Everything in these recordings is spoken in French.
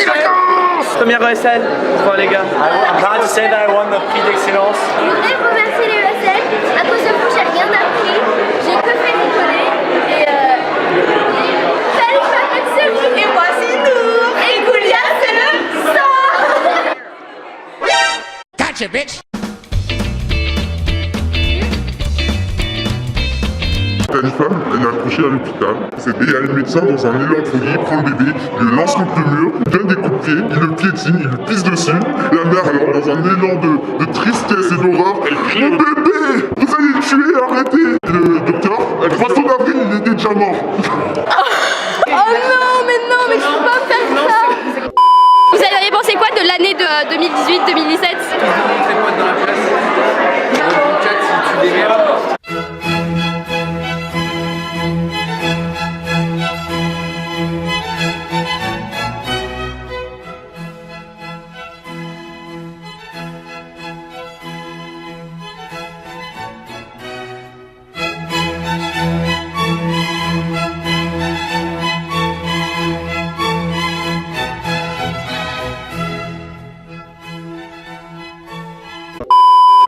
des vacances. Première ESL, bon les gars. I'm glad to say that I won the prix d'excellence. Je voudrais remercier les ESL. À cause de vous, j'ai rien appris. J'ai que fait rigoler. Et salut, je m'appelle Sophie. Et moi, c'est Nour. Et Goulia, c'est le sang. Gotcha, bitch. T'as une femme, elle est accrochée à l'hôpital. Et il y a le médecin dans un élan de folie, il prend le bébé, il le lance contre le mur, il donne des coups de pied, il le piétine, il le pisse dessus. La mère, alors dans un élan de tristesse et d'horreur, elle crie « Mon bébé, vous allez le tuer, arrêtez !» Et le docteur, elle croit son avril, il était déjà mort. Oh non, mais je peux pas faire ça. Vous avez pensé quoi de l'année de 2018-2017? Dans la classe. 2004, si tu démerdes.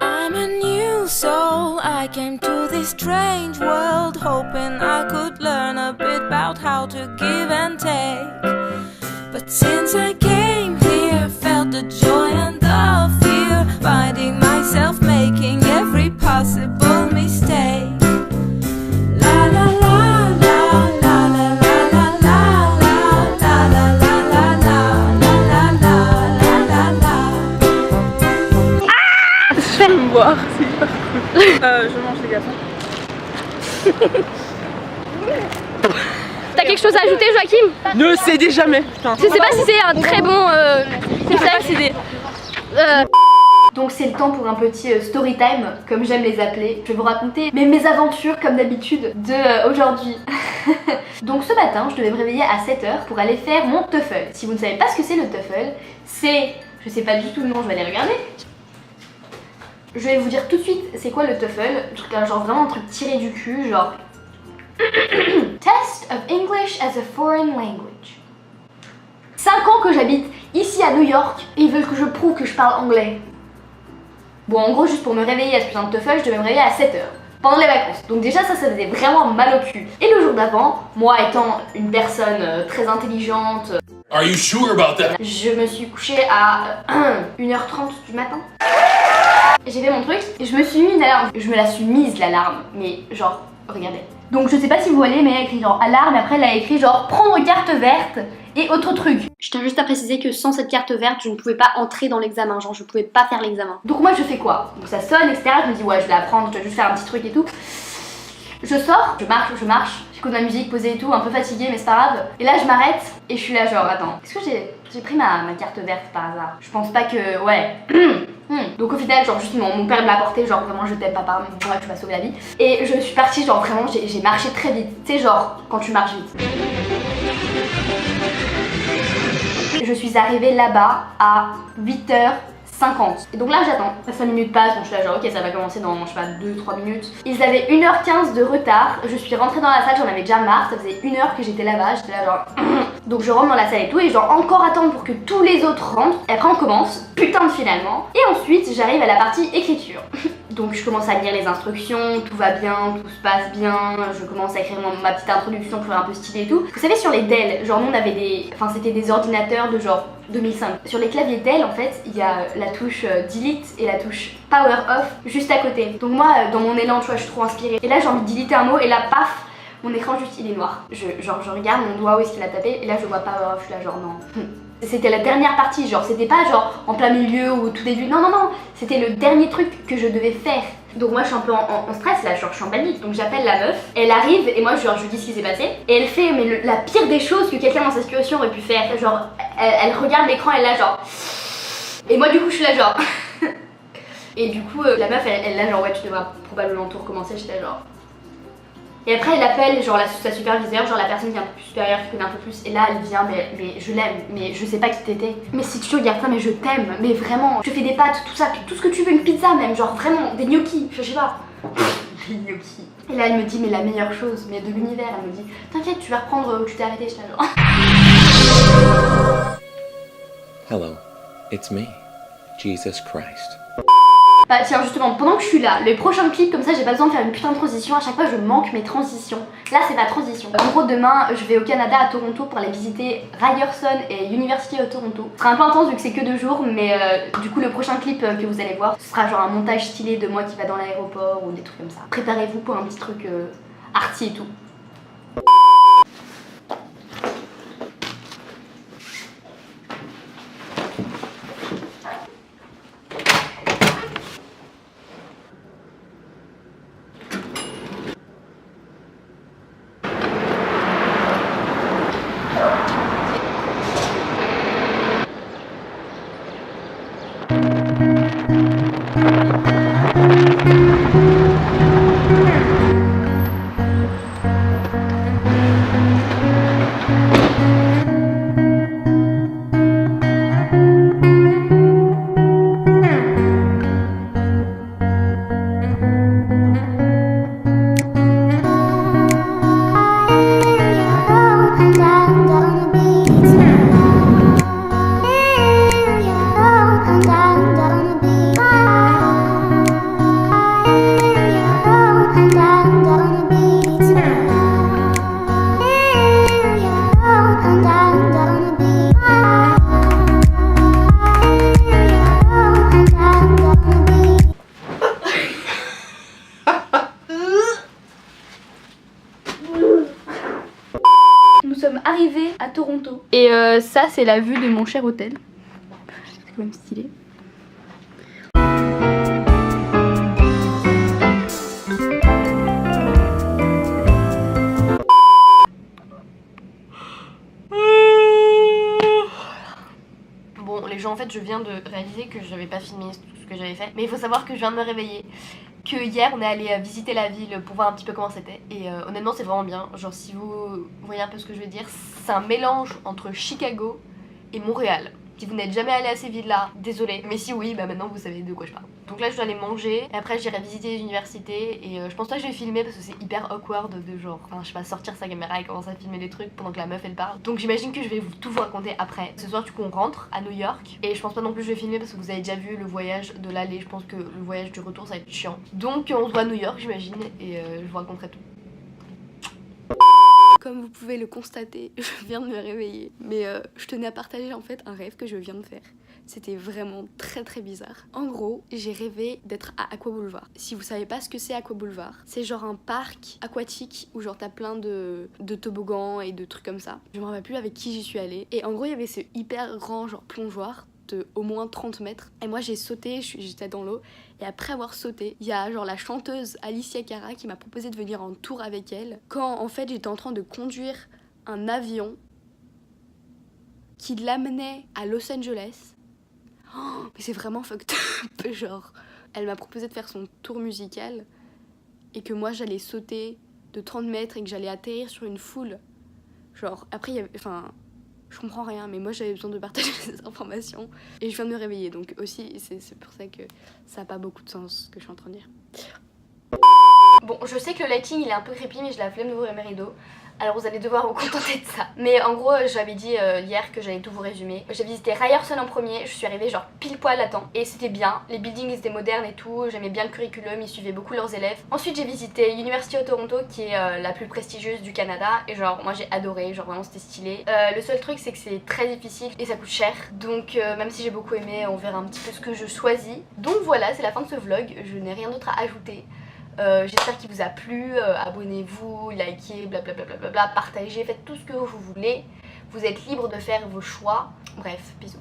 I'm a new soul, I came to this strange world hoping I could learn a bit about how to give and take. But since I came here, felt the joy and the fear, finding myself making every possible mistake. La la la la la la la la la la la la la la la la. Je vais me boire, c'est hyper cool. Je mange les garçons. T'as quelque chose à ajouter, Joachim? Ne cédez jamais. Putain. Je sais pas si c'est un très bon. C'est ça, c'est des. Donc c'est le temps pour un petit story time, comme j'aime les appeler. Je vais vous raconter mes aventures, comme d'habitude, de aujourd'hui. Donc ce matin, je devais me réveiller à 7h pour aller faire mon TOEFL. Si vous ne savez pas ce que c'est le TOEFL, c'est... Je sais pas du tout le nom, je vais aller regarder. Je vais vous dire tout de suite c'est quoi le TOEFL, genre vraiment un truc tiré du cul, genre... Test of English as a Foreign Language. 5 ans que j'habite ici à New York et ils veulent que je prouve que je parle anglais. Bon, en gros, juste pour me réveiller à ce putain de TOEFL, je devais me réveiller à 7h pendant les vacances. Donc déjà ça faisait vraiment mal au cul. Et le jour d'avant, moi étant une personne très intelligente, Are you sure about that? je me suis couchée à 1h30 du matin. J'ai fait mon truc et je me suis mis une alarme. Je me la suis mise l'alarme, mais genre, regardez. Donc je sais pas si vous voyez, mais elle a écrit genre alarme et après elle a écrit genre prendre carte verte et autre truc. Je tiens juste à préciser que sans cette carte verte, je ne pouvais pas entrer dans l'examen, genre je pouvais pas faire l'examen. Donc moi je fais quoi? Donc ça sonne, etc. Je me dis ouais je vais la prendre, je vais juste faire un petit truc et tout. Je sors, je marche, j'écoute de la musique posée et tout, un peu fatiguée mais c'est pas grave. Et là je m'arrête et je suis là genre attends, est-ce que j'ai pris ma carte verte par hasard? Je pense pas que... ouais. Donc au final genre juste mon père me l'a apporté, genre vraiment je t'aime papa, moi tu m'as sauvé la vie. Et je suis partie genre vraiment j'ai marché très vite, tu sais genre quand tu marches vite. Je suis arrivée là-bas à 8h50. Et donc là j'attends, 5 minutes passent, donc je suis là genre ok ça va commencer dans je sais pas 2-3 minutes. Ils avaient 1h15 de retard, je suis rentrée dans la salle, j'en avais déjà marre, ça faisait 1 heure que j'étais là-bas, j'étais là genre... Donc je rentre dans la salle et tout et genre encore attendre pour que tous les autres rentrent. Et après on commence, putain de finalement. Et ensuite j'arrive à la partie écriture. Donc je commence à lire les instructions, tout va bien, tout se passe bien. Je commence à écrire ma petite introduction pour faire un peu stylé et tout. Vous savez sur les Dell, genre nous on avait des... Enfin c'était des ordinateurs de genre 2005. Sur les claviers Dell en fait, il y a la touche delete et la touche power off juste à côté. Donc moi dans mon élan tu vois je suis trop inspirée. Et là j'ai envie de delete un mot et là paf, mon écran juste il est noir. Je regarde mon doigt où est-ce qu'il a tapé et là je vois power off, je suis là genre non. C'était la dernière partie, genre c'était pas genre en plein milieu ou au tout début, non, c'était le dernier truc que je devais faire. Donc moi je suis un peu en stress là, genre je suis en panique, donc j'appelle la meuf, elle arrive et moi je dis ce qui s'est passé et elle fait mais la pire des choses que quelqu'un dans sa situation aurait pu faire, genre elle regarde l'écran, elle là genre... Et moi du coup je suis là genre... Et du coup la meuf elle là genre ouais tu devras probablement tout recommencer, j'étais genre... Et après elle appelle genre sa superviseure, genre la personne qui est un peu plus supérieure, qui connaît un peu plus. Et là elle vient, mais je l'aime, mais je sais pas qui t'étais. Mais si tu regardes ça, mais je t'aime, mais vraiment. Je fais des pâtes, tout ça, tout ce que tu veux, une pizza même, genre vraiment, des gnocchis, je sais pas. Des gnocchis. Et là elle me dit mais la meilleure chose, mais de l'univers, elle me dit t'inquiète tu vas reprendre où tu t'es arrêté, je t'adore. Hello, it's me, Jesus Christ. Bah tiens justement, pendant que je suis là, le prochain clip, comme ça j'ai pas besoin de faire une putain de transition, à chaque fois je manque mes transitions. Là c'est ma transition. En gros demain je vais au Canada à Toronto pour aller visiter Ryerson et University of Toronto. Ce sera un peu intense vu que c'est que 2 jours, mais du coup le prochain clip que vous allez voir, ce sera genre un montage stylé de moi qui va dans l'aéroport ou des trucs comme ça. Préparez-vous pour un petit truc arty et tout. Nous sommes arrivés à Toronto. Et ça c'est la vue de mon cher hôtel. C'est quand même stylé. Bon les gens, en fait je viens de réaliser que j'avais pas filmé tout ce que j'avais fait. Mais il faut savoir que je viens de me réveiller, que hier on est allé visiter la ville pour voir un petit peu comment c'était. Et honnêtement c'est vraiment bien. Genre si vous voyez un peu ce que je veux dire, c'est un mélange entre Chicago et Montréal. Si vous n'êtes jamais allé à ces villes là, désolé, mais si oui, bah maintenant vous savez de quoi je parle. Donc là je dois aller manger, et après j'irai visiter les universités, et je pense pas que je vais filmer parce que c'est hyper awkward de genre, enfin je sais pas, sortir sa caméra et commencer à filmer des trucs pendant que la meuf elle parle. Donc j'imagine que je vais tout vous raconter après. Ce soir du coup on rentre à New York, et je pense pas non plus que je vais filmer parce que vous avez déjà vu le voyage de l'aller, je pense que le voyage du retour ça va être chiant. Donc on se voit à New York j'imagine, et je vous raconterai tout. Comme vous pouvez le constater, je viens de me réveiller. Mais je tenais à partager en fait un rêve que je viens de faire. C'était vraiment très très bizarre. En gros, j'ai rêvé d'être à Aqua Boulevard. Si vous savez pas ce que c'est Aqua Boulevard, c'est genre un parc aquatique où genre t'as plein de toboggans et de trucs comme ça. Je me rappelle plus avec qui j'y suis allée. Et en gros, il y avait ce hyper grand genre plongeoir de au moins 30 mètres. Et moi j'ai sauté, j'étais dans l'eau. Et après avoir sauté, il y a genre la chanteuse Alicia Cara qui m'a proposé de venir en tour avec elle. Quand en fait j'étais en train de conduire un avion qui l'amenait à Los Angeles. Oh, mais c'est vraiment fucked up, genre. Elle m'a proposé de faire son tour musical et que moi j'allais sauter de 30 mètres et que j'allais atterrir sur une foule. Genre, après il y avait... Enfin, je comprends rien, mais moi j'avais besoin de partager ces informations. Et je viens de me réveiller, donc aussi c'est pour ça que ça n'a pas beaucoup de sens ce que je suis en train de dire. Bon, je sais que le lighting il est un peu creepy, mais j'ai la flemme d'ouvrir mes rideaux. Alors vous allez devoir vous contenter de ça. Mais en gros j'avais dit hier que j'allais tout vous résumer. J'ai visité Ryerson en premier, je suis arrivée genre pile poil à temps. Et c'était bien, les buildings étaient modernes et tout, j'aimais bien le curriculum, ils suivaient beaucoup leurs élèves. Ensuite j'ai visité University of Toronto qui est la plus prestigieuse du Canada. Et genre moi j'ai adoré, genre vraiment c'était stylé. Le seul truc c'est que c'est très difficile et ça coûte cher. Donc même si j'ai beaucoup aimé, on verra un petit peu ce que je choisis. Donc voilà, c'est la fin de ce vlog, je n'ai rien d'autre à ajouter. J'espère qu'il vous a plu, abonnez-vous, likez, blablabla, partagez, faites tout ce que vous voulez. Vous êtes libre de faire vos choix. Bref, bisous.